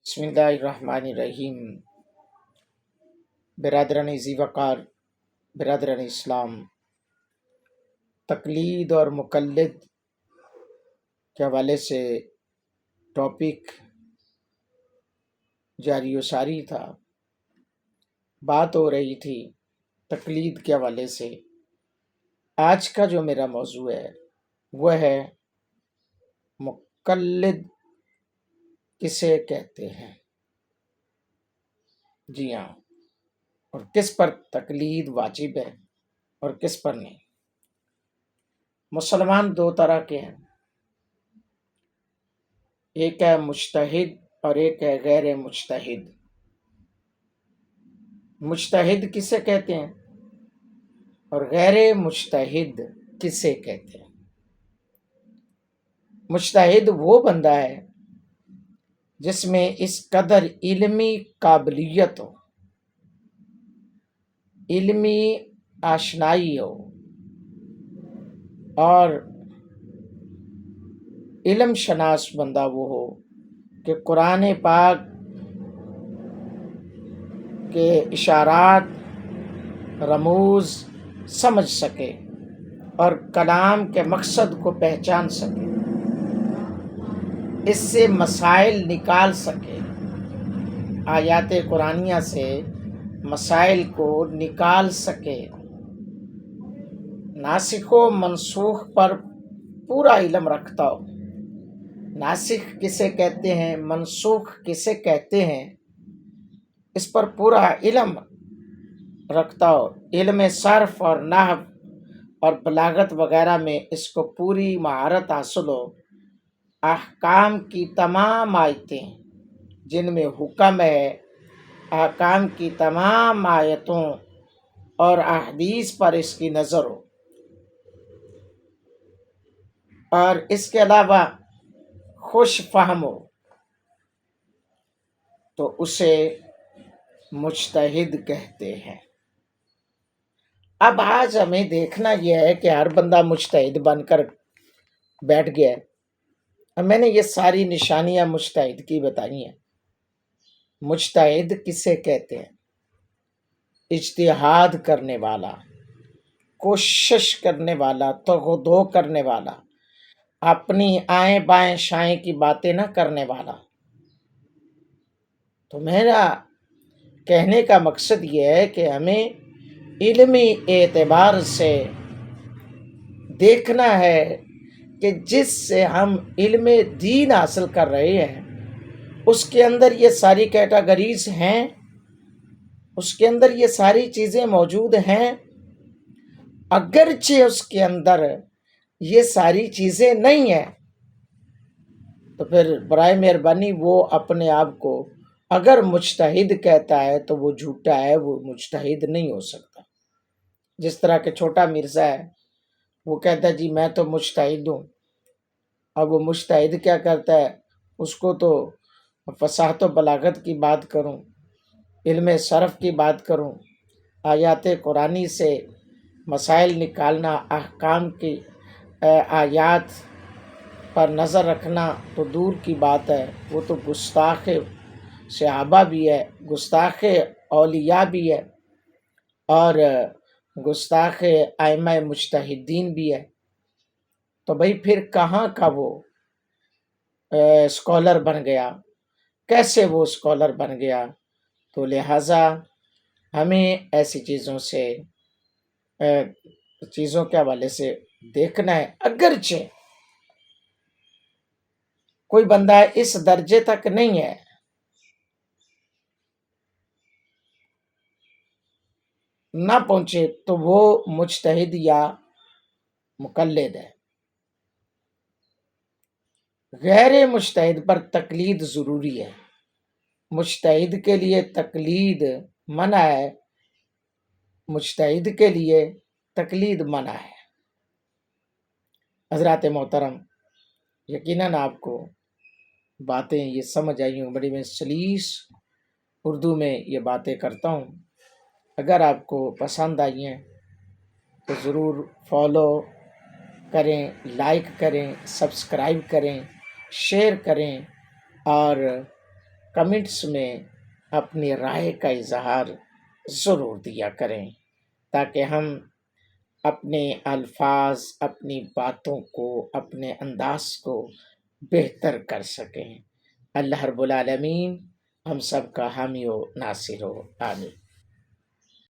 बिस्मिल्लाहिर्रहमानिर्रहीम। बिरादरान ज़ी वक़ार, बिरादरान इस्लाम, तक़लीद और मुक़ल्लिद के हवाले से टॉपिक जारी व सारी था। बात हो रही थी तक़लीद के हवाले से। आज का जो मेरा मौज़ू है वह है मुक़ल्लिद किसे कहते हैं। जी हाँ, और किस पर तक़लीद वाजिब है और किस पर नहीं। मुसलमान दो तरह के हैं, एक है मुज्तहिद और एक है गैर मुज्तहिद। मुज्तहिद किसे कहते हैं और गैर मुज्तहिद किसे कहते हैं। मुज्तहिद वो बंदा है जिसमें इस कदर इल्मी काबिलियत हो, इल्मी आशनाई हो और इल्म शनास बंदा वो हो कि कुरान पाक के इशारात रमूज समझ सके और कलाम के मकसद को पहचान सके, इससे मसाइल निकाल सके, आयात कुरानिया से मसाइल को निकाल सके, नासिख व मनसूख पर पूरा इल्म रखता हो। नासिख किसे कहते हैं, मनसूख किसे कहते हैं, इस पर पूरा इल्म रखता हो। इल्म सर्फ और नहव और बलागत वगैरह में इसको पूरी महारत हासिल हो। अहकाम की तमाम आयतें जिनमें हुक्म है, अहकाम की तमाम आयतों और अहदीस पर इसकी नज़र हो, और इसके अलावा खुश फहम हो, तो उसे मुज्तहिद कहते हैं। अब आज हमें देखना यह है कि हर बंदा मुज्तहिद बनकर बैठ गया है। अब मैंने ये सारी निशानियां मुज्तहिद की बताई हैं। मुज्तहिद किसे कहते हैं? इज्तिहाद करने वाला, कोशिश करने वाला, तगदो करने वाला, अपनी आएं बाएं शाएं की बातें ना करने वाला। तो मेरा कहने का मकसद ये है कि हमें इल्मी एतबार से देखना है कि जिससे हम इल्म दीन हासिल कर रहे हैं उसके अंदर ये सारी कैटेगरीज हैं, उसके अंदर ये सारी चीज़ें मौजूद हैं। अगरचे उसके अंदर ये सारी चीज़ें नहीं हैं तो फिर बराए मेहरबानी वो अपने आप को अगर मुज्तहिद कहता है तो वो झूठा है, वो मुज्तहिद नहीं हो सकता। जिस तरह के छोटा मिर्ज़ा है, वो कहता है जी मैं तो मुज्तहिद हूँ। अब वो मुज्तहिद क्या करता है, उसको तो फसाहत व बलागत की बात करूँ, इल्म सरफ की बात करूँ, आयात कुरानी से मसाइल निकालना, अहकाम की आयात पर नज़र रखना तो दूर की बात है। वो तो गुस्ताख सहाबा भी है, गुस्ताख औलिया भी है और गुस्ताख आइम्मा मुज्तहिदीन भी है। तो भाई फिर कहाँ का वो स्कॉलर बन गया, कैसे वो स्कॉलर बन गया? तो लिहाजा हमें ऐसी चीज़ों से चीज़ों के हवाले से देखना है। अगरचे कोई बंदा इस दर्जे तक नहीं है, ना पहुंचे, तो वो मुज्तहिद या मुक़ल्लिद है। गैर मुज्तहिद पर तकलीद ज़रूरी है। मुज्तहिद के लिए तकलीद मना है, मुज्तहिद के लिए तकलीद मना है। हज़रात मोहतरम, यकीनन आपको बातें ये समझ आई हों। बड़ी मैं सलीस उर्दू में ये बातें करता हूँ। अगर आपको पसंद आई हैं तो ज़रूर फॉलो करें, लाइक करें, सब्सक्राइब करें, शेयर करें और کمنٹس میں اپنی رائے کا اظہار ضرور دیا کریں تاکہ ہم اپنے الفاظ، اپنی باتوں کو، اپنے انداز کو بہتر کر سکیں۔ اللہ رب العالمین ہم سب کا حامی و ناصر ہو، آمین۔